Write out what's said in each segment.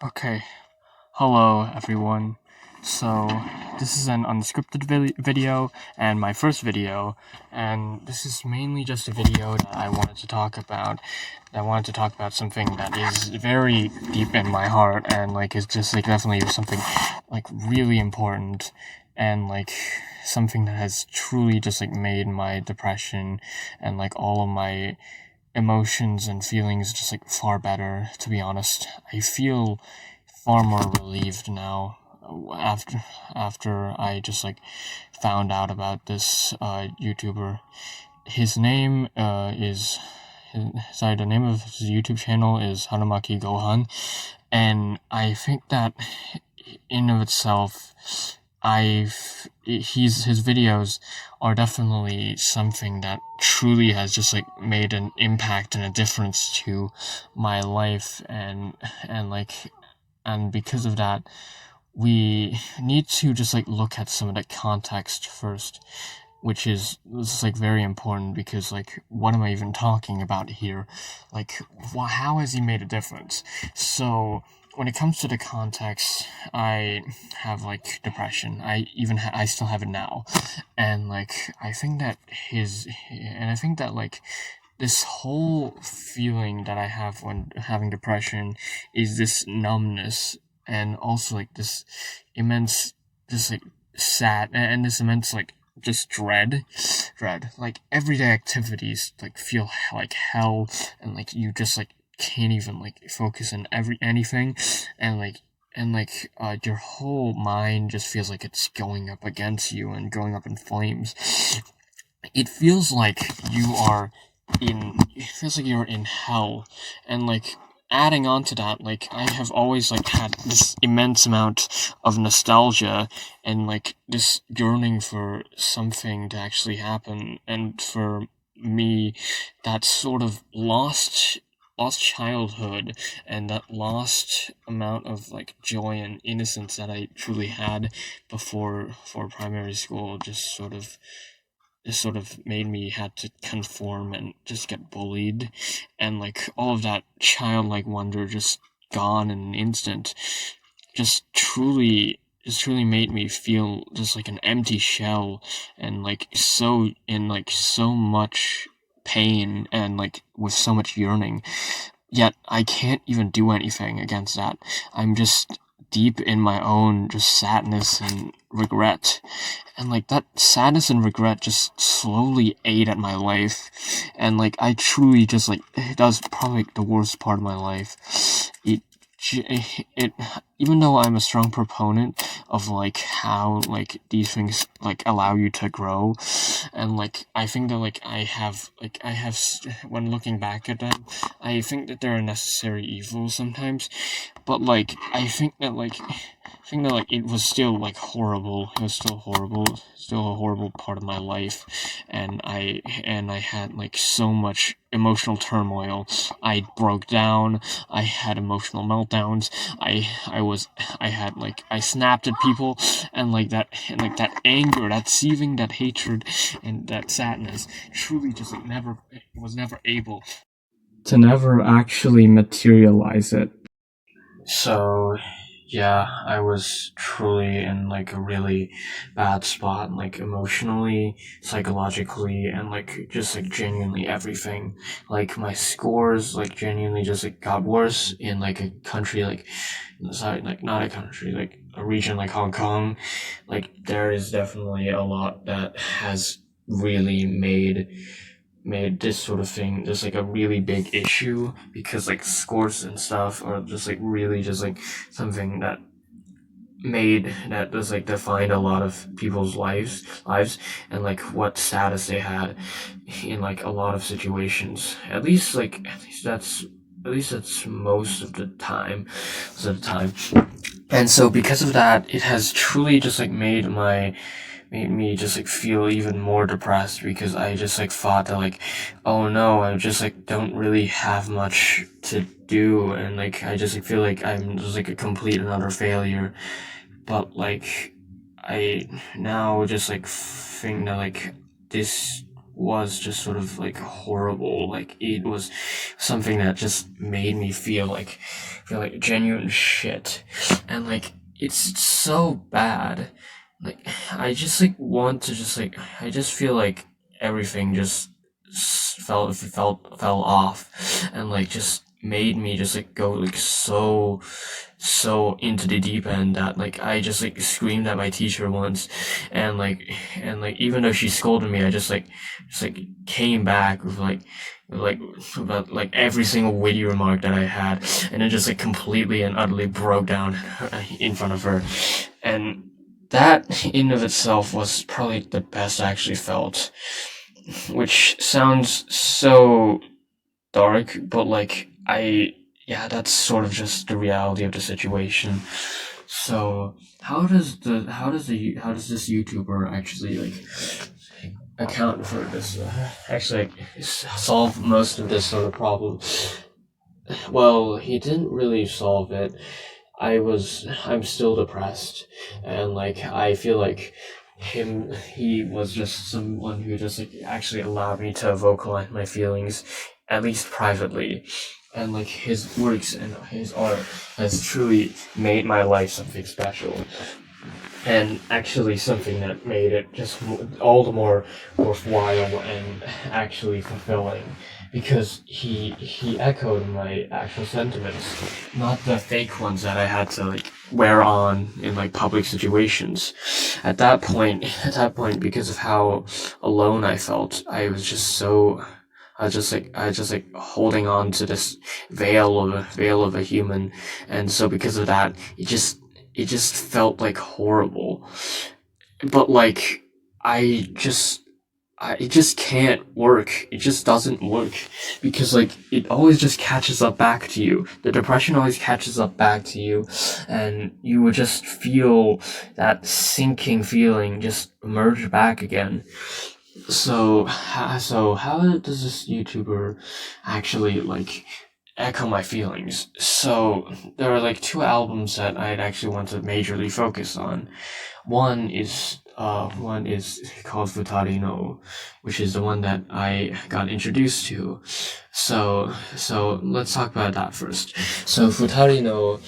Okay, hello everyone. So, this is an unscripted video and my first video, and this is mainly just a video that I wanted to talk about. I wanted to talk about something that is very deep in my heart and is just definitely something really important and something that has truly just made my depression and all of my emotions and feelings just far better. To be honest, I feel far more relieved now after I just found out about this YouTuber. His name is the name of his YouTube channel is Harumaki Gohan, and I think that in of itself, his videos are definitely something that truly has just made an impact and a difference to my life, and because of that, we need to just look at some of the context first, which is this is very important because what am I even talking about here? How has he made a difference? So when it comes to the context, I have depression. I still have it now, and I think that this whole feeling that I have when having depression is this numbness and also this immense, this sad and this immense just dread. Everyday activities feel like hell, and you just can't even focus on anything, and your whole mind just feels like it's going up against you and going up in flames. It feels like you're in hell, and adding on to that, I have always had this immense amount of nostalgia and this yearning for something to actually happen, and for me, that sort of lost childhood and that lost amount of joy and innocence that I truly had before primary school just sort of made me had to conform and just get bullied, and all of that childlike wonder just gone in an instant. Just truly made me feel just like an empty shell, and so much pain, and with so much yearning. Yet I can't even do anything against that. I'm just deep in my own just sadness and regret, and that sadness and regret just slowly ate at my life, and I truly just that was probably the worst part of my life. It even though I'm a strong proponent of how these things allow you to grow, and I think that when looking back at them, I think that they're a necessary evil sometimes, but I think that it was still horrible. It was still horrible, still a horrible part of my life, and I had so much emotional turmoil. I broke down. I had emotional meltdowns. I snapped at people, and that anger, that seething, that hatred, and that sadness truly just never was never able to never actually materialize it. So, yeah, I was truly in a really bad spot, emotionally, psychologically, and just genuinely everything. My scores genuinely just got worse in a country sorry, not a country, a region like Hong Kong. There is definitely a lot that has really made this sort of thing just a really big issue, because scores and stuff are just really just something that just defined a lot of people's lives, and what status they had in a lot of situations. At least that's most of the time. And so because of that, it has truly just made me just feel even more depressed, because I just thought that oh no, I just don't really have much to do, and I just feel I'm just a complete and utter failure. But I now just think that this was just sort of like horrible. Like it was something that just made me feel like genuine shit. And like it's so bad. Like I just like want to just like I just feel like everything just fell off, and like just made me just like go like so into the deep end that like I just like screamed at my teacher once, and like even though she scolded me, I just like came back with about like every single witty remark that I had, and then just like completely and utterly broke down in front of her. And that in of itself was probably the best I actually felt, which sounds so dark, but like yeah, that's sort of just the reality of the situation. So how does this YouTuber actually like account for this? Actually, like, solve most of this sort of problem? Well, he didn't really solve it. I'm still depressed, and like I feel like he was just someone who just like actually allowed me to vocalize my feelings, at least privately. And like his works and his art has truly made my life something special, and actually something that made it just all the more worthwhile and actually fulfilling, because he echoed my actual sentiments, not the fake ones that I had to like wear on in like public situations. At that point, because of how alone I felt, I was just like holding on to this veil of a human, and so because of that, it just felt like horrible. But like I just it just can't work. It just doesn't work, because like it always just catches up back to you. The depression always catches up back to you, and you would just feel that sinking feeling just emerge back again. So how does this YouTuber actually like echo my feelings? So there are like two albums that I'd actually want to majorly focus on. One is called Futari no, which is the one that I got introduced to. So let's talk about that first. So Futari no,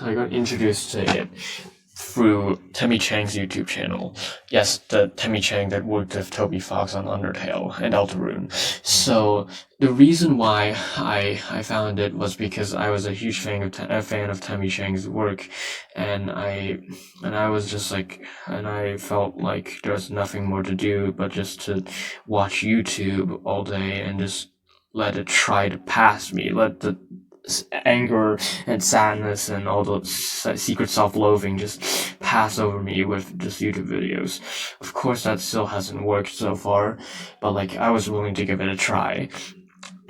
I got introduced to it through Temmie Chang's YouTube channel. Yes, the Temmie Chang that worked with Toby Fox on Undertale and Deltarune. So the reason why I found it was because I was a huge fan of Temmie Chang's work, and I was just like, and I felt like there was nothing more to do but just to watch YouTube all day and just let it try to pass me, let the anger and sadness and all the secret self-loathing just pass over me with just YouTube videos. Of course, that still hasn't worked so far, but like I was willing to give it a try.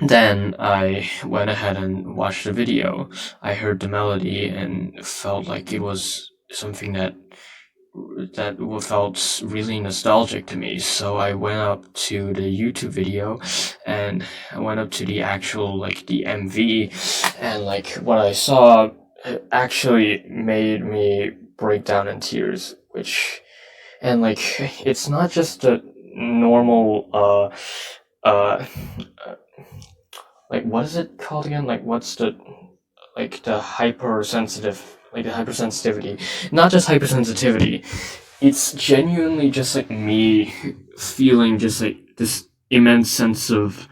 Then I went ahead and watched the video. I heard the melody and felt like it was something that felt really nostalgic to me. So I went up to the YouTube video, and I went up to the actual like the MV, and like what I saw actually made me break down in tears. Which, and like it's not just a normal uh like what is it called again? Like what's the hypersensitive, like the hypersensitivity? Not just hypersensitivity. It's genuinely just like me feeling just like this immense sense of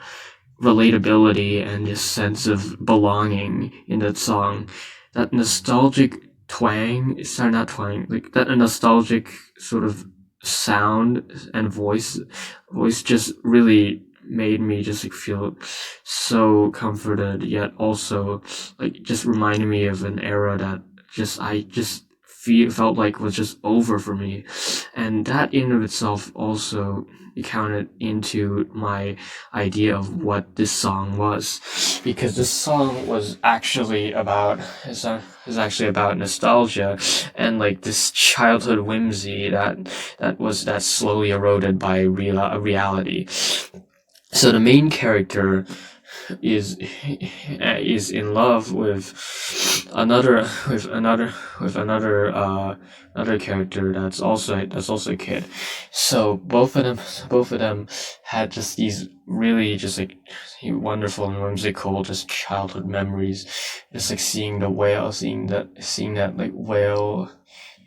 relatability and this sense of belonging in that song. That nostalgic twang, sorry, not twang, like that nostalgic sort of sound and voice just really made me just like feel so comforted, yet also like just reminded me of an era that I just felt like was just over for me. And that in of itself also accounted into my idea of what this song was, because this song was actually about is actually about nostalgia and like this childhood whimsy that slowly eroded by reality. So the main character is in love with another character that's also a kid. So both of them had just these really just like wonderful and whimsical just childhood memories, just like seeing that like whale,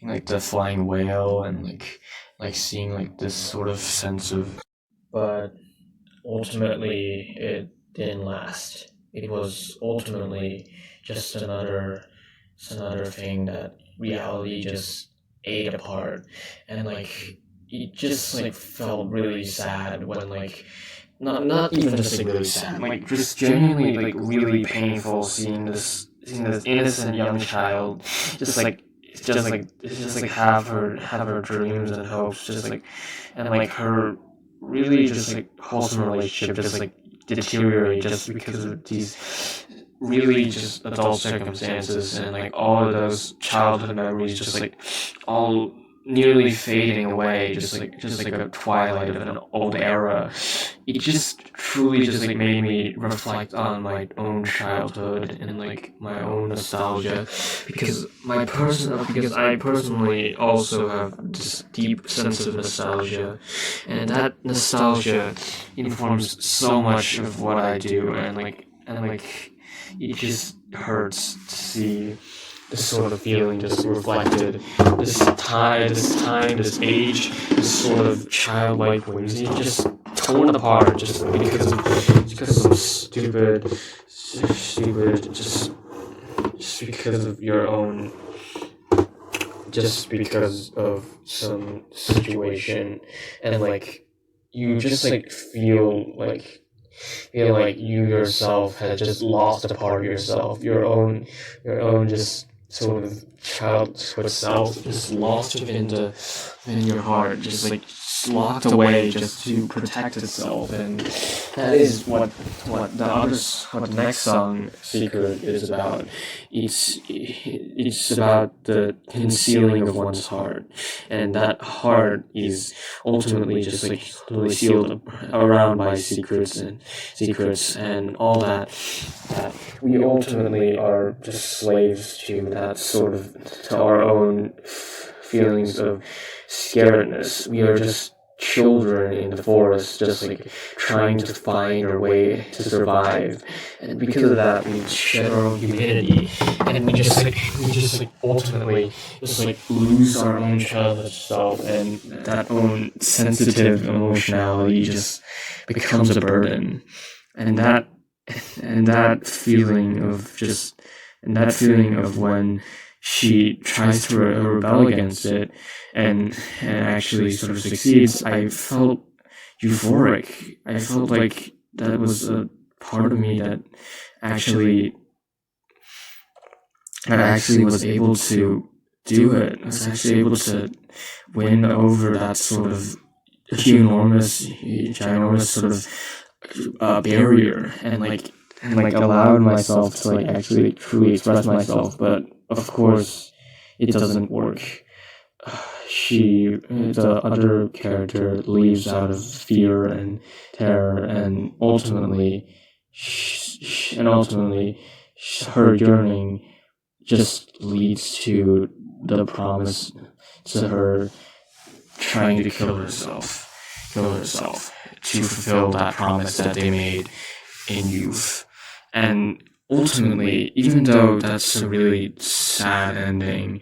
like the flying whale, and like seeing like this sort of sense of. But ultimately it didn't last. It was ultimately just another thing that reality just ate apart, and like it just like felt really sad when like not even just like really sad, like just genuinely like really painful seeing this innocent young child just like have her dreams and hopes just like, and like her really just like wholesome relationship just like deteriorate just because of these really just adult circumstances, and like all of those childhood memories just like all nearly fading away, just like a twilight of an old era. It just truly just like made me reflect on my own childhood and like my own nostalgia, because I personally also have this deep sense of nostalgia, and that nostalgia informs so much of what I do, and it just hurts to see this sort of feeling just reflected. This age, this sort of childlike whimsy, just torn apart just because of some stupid, just because of your own, just because of some situation, and like you just like feel like you yourself had just lost a part of yourself, your own just sort of childhood self, just lost within your heart, just like locked away just to protect itself. And that is what the next song Secret is about. It's about the concealing of one's heart, and that heart is ultimately just like really sealed around by secrets and all that we ultimately are just slaves to, that sort of, to our own feelings of scaredness. We are just children in the forest, just like trying to find our way to survive, and because of that we shed our own humanity, and we just like ultimately just like lose our own childhood self, and that own sensitive emotionality just becomes a burden. And that feeling of when she tries to rebel against it, and actually sort of succeeds, I felt euphoric. I felt like that was a part of me actually that actually was able to do it. I was actually able to win over that sort of ginormous sort of barrier, and allowed myself to like actually truly express myself. But of course, it doesn't work. The other character, leaves out of fear and terror, and ultimately, her yearning just leads to the promise, to her trying to kill herself to fulfill that promise that they made in youth. And ultimately, even though that's a really sad ending,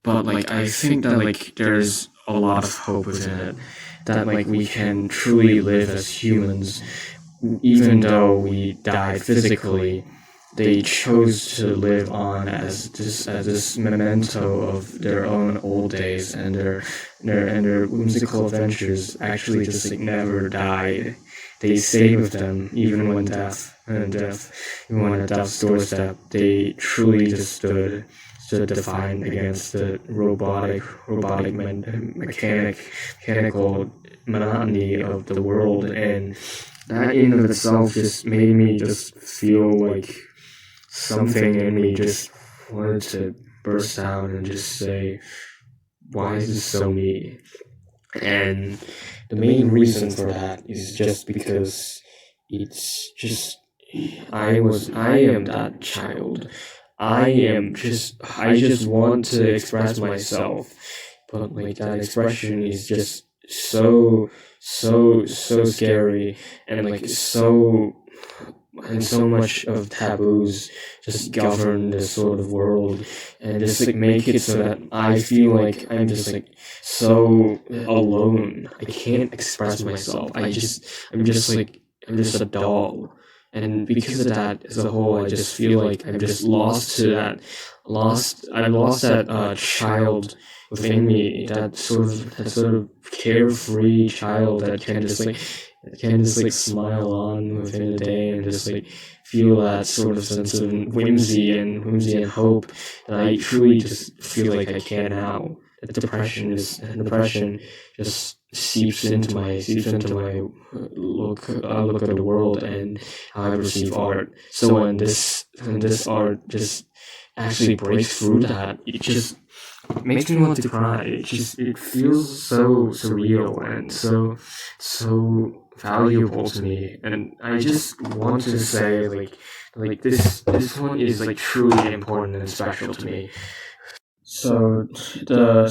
but like I think that like there's a lot of hope within it, that like we can truly live as humans, even though we died physically. They chose to live on as this memento of their own old days, and their whimsical adventures actually just like never died. They stayed with them even when even when at death's doorstep. They truly just stood defiant against the mechanical monotony of the world, and that in of itself just made me just feel like something in me just wanted to burst out and just say, why is this so me? And the main reason for that is just because it's just I am that child. I just want to express myself, but like that expression is just so scary, and like so much of taboos just govern this sort of world, and just like make it so that I feel like I'm just like so alone. I can't express myself. I'm just a doll. And because of that, as a whole, I just feel like I'm just I've lost that child within me, that sort of carefree child that can just like smile on within a day and just like feel that sort of sense of whimsy and hope that I truly just feel like I can now. That depression just seeps into my look at the world and how I perceive art. So when this art just actually breaks through that, it just makes me want to cry. It feels so surreal and so valuable to me. And I just want to say this one is like truly important and special to me. So the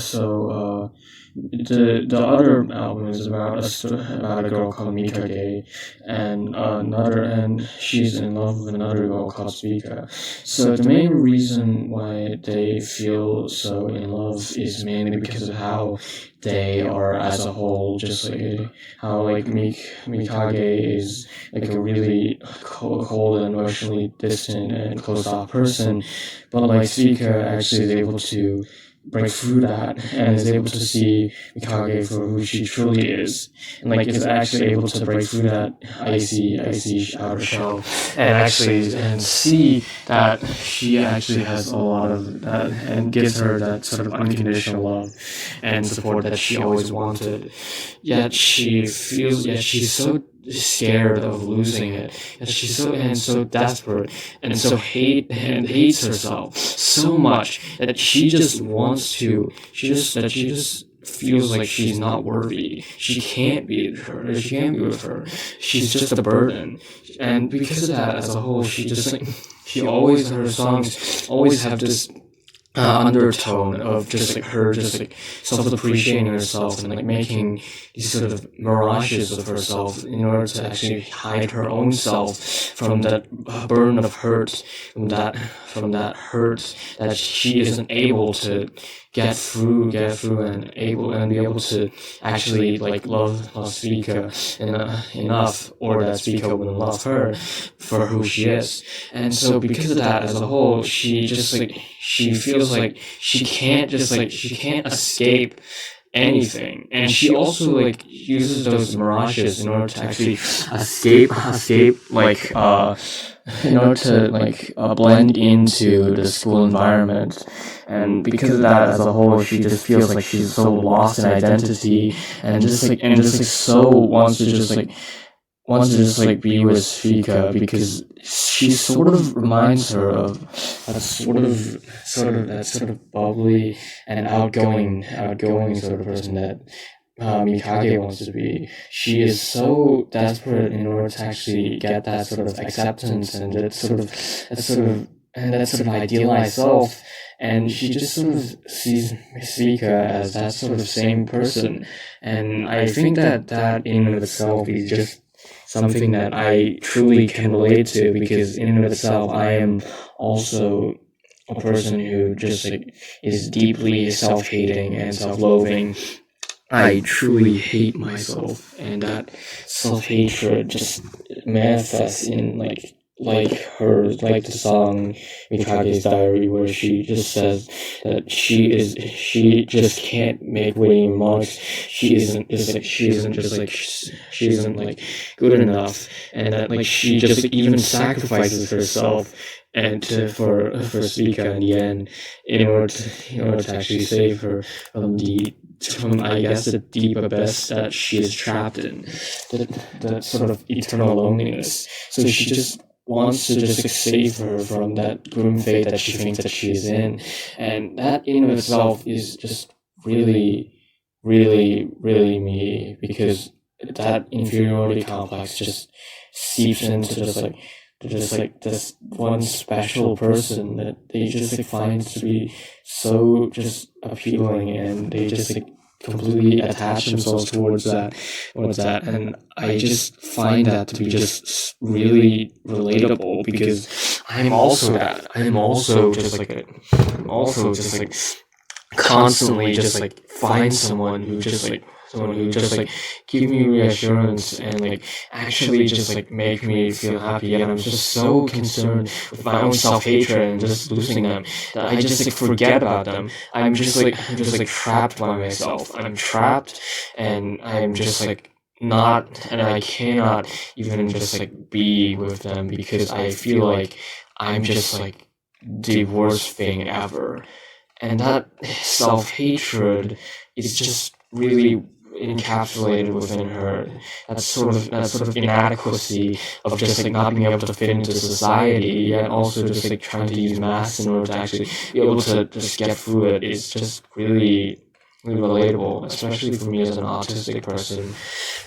other album is about about a girl called Mikage, and she's in love with another girl called Suika. So the main reason why they feel so in love is mainly because of how they are as a whole, just like how like Mikage is like a really cold and emotionally distant and closed off person, but like Suika actually is able to break through that and is able to see Mikage for who she truly is, and like is actually able to break through that icy outer shell, and see that she actually has a lot of that and gives her that sort of unconditional love and support that she always wanted. Yet she's so scared of losing it. That she's so desperate and hates herself so much that she just wants to. She just feels like she's not worthy. She can't be with her. She can't be with her. She's just a burden. And because of that, as a whole, she always her songs always have this undertone of just like her just like self-depreciating herself and like making these sort of mirages of herself in order to actually hide her own self from that burden of hurt, from that hurt that she isn't able to get through and be able to actually like love Suika enough, or that Suika wouldn't love her for who she is. And so because of that, as a whole, she feels like she can't escape anything, and she also like uses those mirages in order to actually escape in order to blend into the school environment. And because of that, as a whole, she just feels like she's so lost in identity and so wants to just like be with Fika, because she sort of reminds her of that sort of bubbly and outgoing sort of person that Mikage wants to be. She is so desperate in order to actually get that sort of acceptance and that sort of idealized self, and she just sort of sees Mika as that sort of same person. And I think that in and of itself is just something that I truly can relate to, because in and of itself I am also a person who just like is deeply self-hating and self-loathing. I truly hate myself, and that self-hatred just manifests in like the song Mikage's Diary, where she just says that she just can't make witty remarks. She isn't like good enough, and that like she just even sacrifices herself and for Suika in the end in order to actually save her from I guess the deep abyss that she is trapped in, the sort of eternal loneliness. So she just wants to just like save her from that grim fate that she thinks that she is in, and that in of itself is just really me, because that inferiority complex just seeps into just like they're just like this one special person that they just like find to be so just appealing, and they just like completely attach themselves towards that, and I just find that to be just really relatable, because I'm also that. I'm also just like constantly just like find someone who just like give me reassurance and like actually just like make me feel happy. And I'm just so concerned with my own self-hatred and just losing them that I just like forget about them. I'm just like trapped by myself. I'm trapped, and I'm just like not, and I cannot even just like be with them, because I feel like I'm just like the worst thing ever. And that self-hatred is just really encapsulated within her. That sort of inadequacy of just like not being able to fit into society, yet also just like trying to use math in order to actually be able to just get through it, is just really, really relatable, especially for me as an autistic person.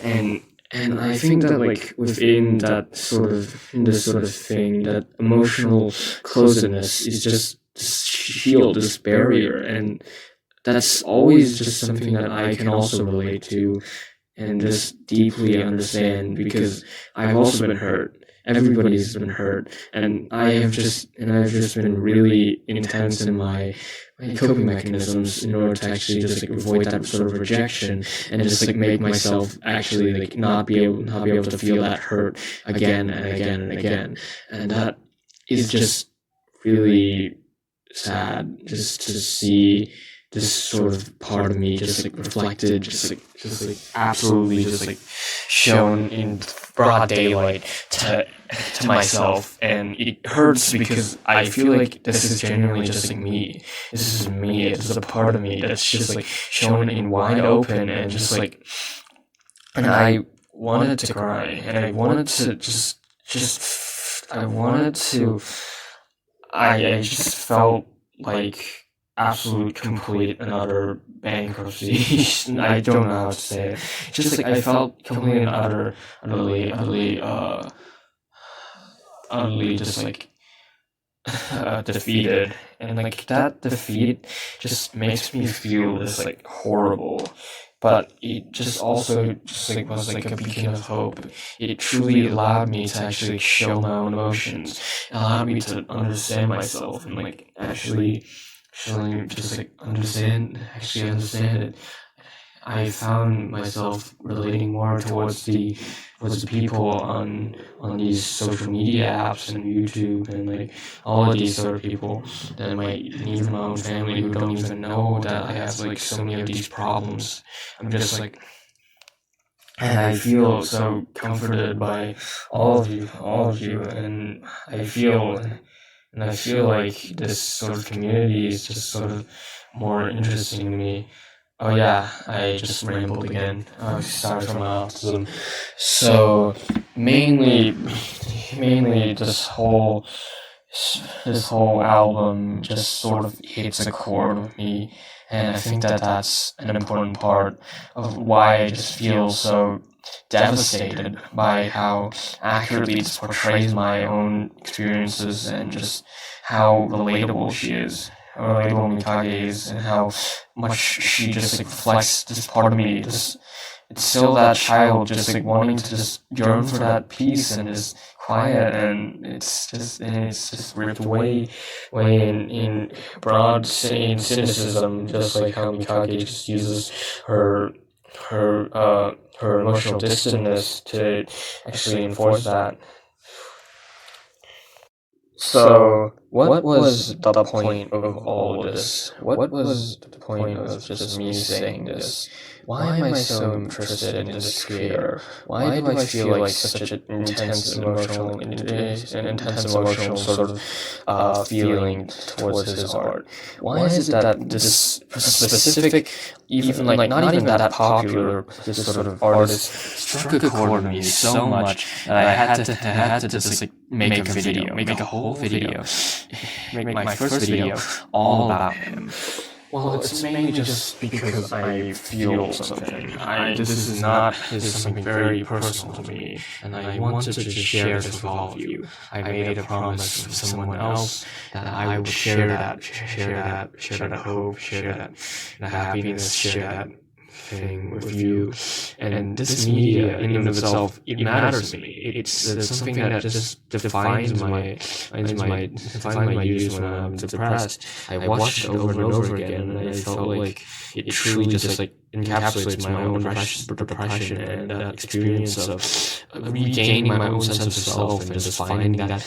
And I think that like within that sort of, in this sort of thing, that emotional closeness is just this shield, this barrier, and that's always just something that I can also relate to and just deeply understand, because I've also been hurt. Everybody's been hurt, and I've just been really intense in my coping mechanisms in order to actually just like avoid that sort of rejection, and just like make myself actually like not be able to feel that hurt again and again and again. And that is just really sad, just to see this sort of part of me just like reflected, just like absolutely just like shown in broad daylight to myself. And it hurts because I feel like this is genuinely just like me. This is me. This is a part of me that's just like shown in wide open, and just like, and I wanted to cry, and I wanted to I wanted to, I just felt like absolute, complete, and utter bankruptcy. I don't know how to say it. Just like I felt complete and utterly just like defeated, and like that defeat just makes me feel this like horrible. But it just also just like was like a beacon of hope. It truly allowed me to actually like, show my own emotions. It allowed me to understand myself, and like actually just like actually understand it. I found myself relating more towards the people on these social media apps and YouTube and like all of these sort of people, than even my own family, who don't even know that I have like so many of these problems. I'm just like, and I feel so comforted by all of you, and I feel like this sort of community is just sort of more interesting to me. Oh yeah, I just rambled again. Sorry for my autism. So mainly this whole album just sort of hits a chord with me, and I think that that's an important part of why I just feel so devastated by how accurately it portrays my own experiences, and just how relatable she is, how relatable Mikage is, and how much she just like reflects this part of me. It's still that child just like wanting to just yearn for that peace and just quiet, and it's just ripped way in broad cynicism, just like how Mikage just uses her her emotional distantness to actually enforce that. So, what was the point of all of this? What was the point of just me saying this? Why am I so interested in this creator? Why do I feel like such an intense emotional sort of feeling towards his art? Why is it that this specific, even like not even that popular, this sort of artist struck a chord with me so much that I had to just like make a video, make a whole video, make my first video all about him. Well, it's mainly just because I feel something. This is not, this is something very personal to me, and I wanted to share this with all of you. I made a promise with someone else that I would share that hope, share that happiness, share that thing with you. And this media, in and of itself, it matters to me. It's something that just defines my years when I'm depressed. I watched it over and over again, and I felt like it truly just like encapsulates my own depression and that experience of regaining my own sense of self and just finding that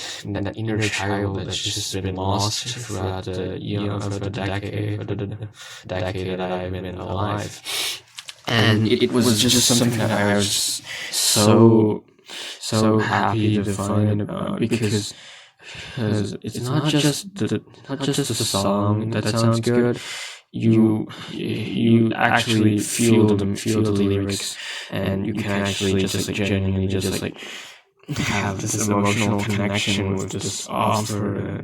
inner child that's just been lost throughout the decade that I've been alive. And it was just something that I was so happy to find about, because it's not just the song that sounds good. You actually feel the lyrics, and you can actually just like genuinely just like have this emotional connection with this author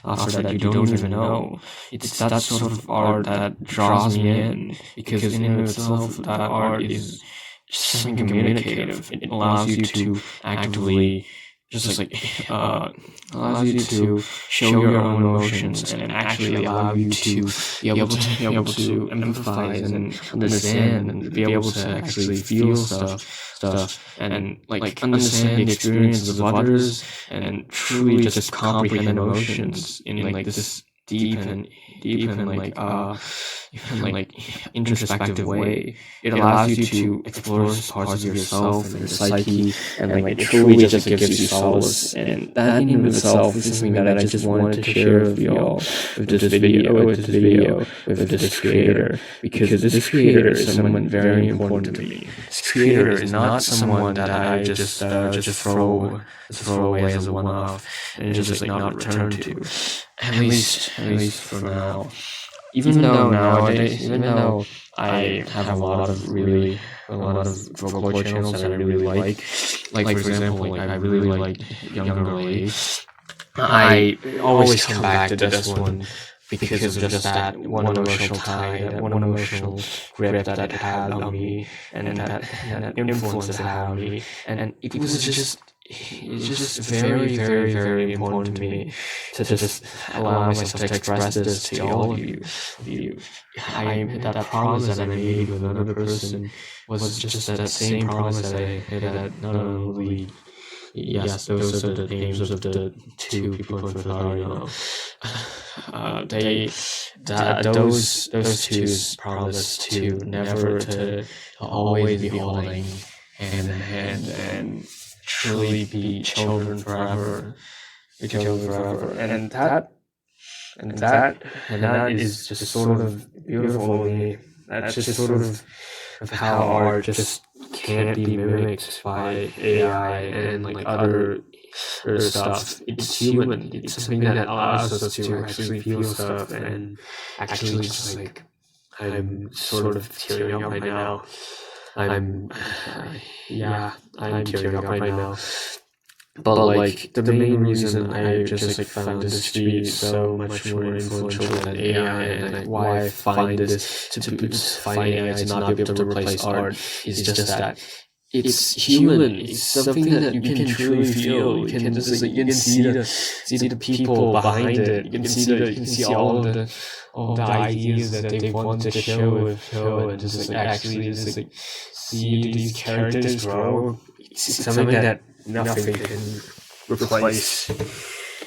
that you don't even know. It's that sort of art that draws me in, because in and of itself that art is something communicative. It allows you to actively just like allows you to show your own emotions, and actually allow you to be able to empathize and understand and be able to actually feel stuff and like understand the experiences of others, and truly just comprehend emotions in like this deep and like introspective way. It allows you to explore parts of yourself and your psyche, and like it truly just gives you solace. And that in and of itself is something that I just wanted to share with y'all, with this video, with this creator, because this creator is someone very important to me. This creator is not someone that I just throw away as a one-off and just like not return to. At least for now. Even though I have a lot of vocal channels that I really like for example, like I really like Younger Lady. I always come back to this one because of just that one emotional tie, that one emotional grip that it had on me, and that influence it had on me, and it's just very, very, very important to me to just allow myself to express this to all of you. That promise that I made with another person was just that same promise that I made that not only, yes, those are the names of the two people in Ferrari, those two's promise to never to always be holding hand in hand and truly be children forever, and that is just sort of beautiful to me. That's just sort of how art just can't be mimicked by AI and like other stuff. It's human. It's something that allows us to actually feel stuff, and actually just like I'm sort of tearing up right now. I'm tearing up right now. But like the main reason I just like found this to be so much more influential than AI, and why I find this find AI to not be able to replace art, is just that it's human. It's something that you can truly feel. You can just like, you can see the people behind it. You can see all the ideas that they want to show and just like actually just like see these characters grow. It's something that nothing can replace,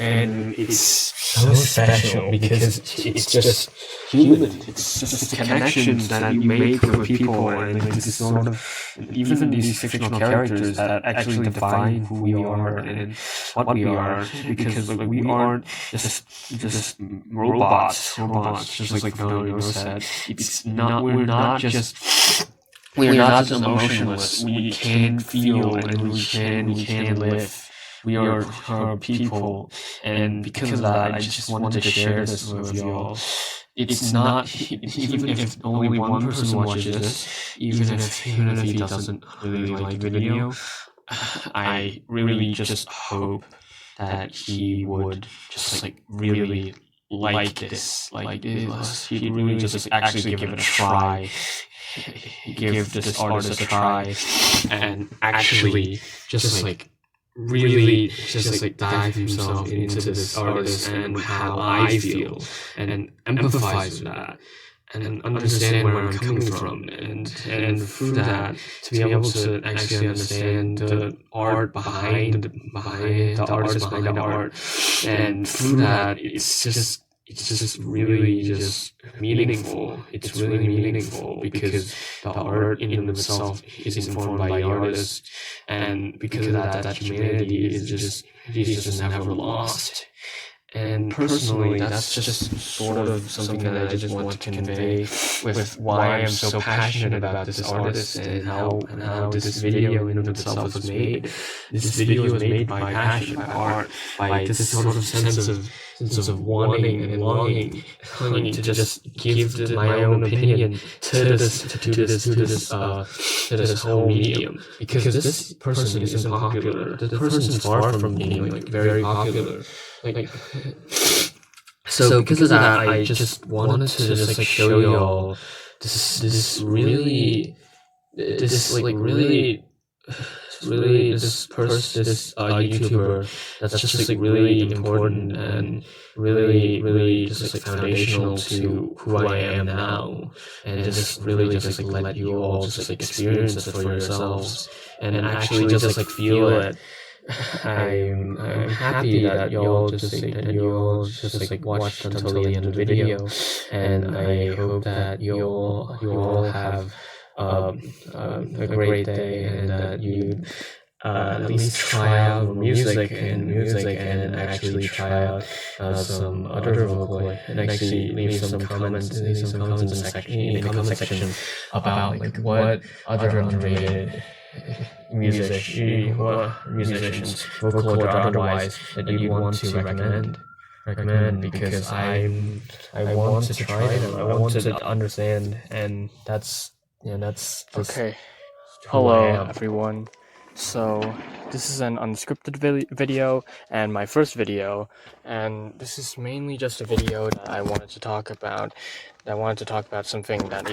and it's so special because it's just human. It's just the connections that you make with people, and like this sort of even these fictional characters that actually define who we are and what we are, because like we aren't just robots, just like Valentino said. We're not just emotionless. We can feel, and we can live. We are people, and because of that, I just wanted to share this with y'all. It's not, even if only one person watches this, even if he doesn't really like the video, I really just hope that he would just like really like this. He'd really just actually give it a try. Give this artist a try, and actually just really just dive himself into this artist and how I feel, and empathize with that, and understand where I'm coming from, and through that to be able to actually understand the art behind the artist behind the art, and through that it's just really just meaningful. It's really meaningful because the art in and of itself is informed by the artist, and because of that humanity is just never lost. And personally, that's just sort of something that I just want to convey with why I'm so passionate about this artist, and how this video in and of itself was made. This video was made by passion, by art, by this sort of sense of wanting and longing to just give my own opinion to this whole medium, because this person isn't popular. This person's far from being very popular. So because of that, I just wanted to just show y'all this really YouTuber that's just really important, and really just foundational to who I am now, and just really just let you all just experience this for yourselves, and actually just feel it. I'm happy that you all just watched until the end of the video, and I hope that you all have a great day, and that you at least try out music and actually try out some other vocal, and actually leave some comments in the comment section about what other underrated musicians, vocal or otherwise, that you want to recommend, because I want to try them. I want to understand, and that's Okay. Hello, everyone. So, this is an unscripted video, and my first video, and this is mainly just a video that I wanted to talk about. Something that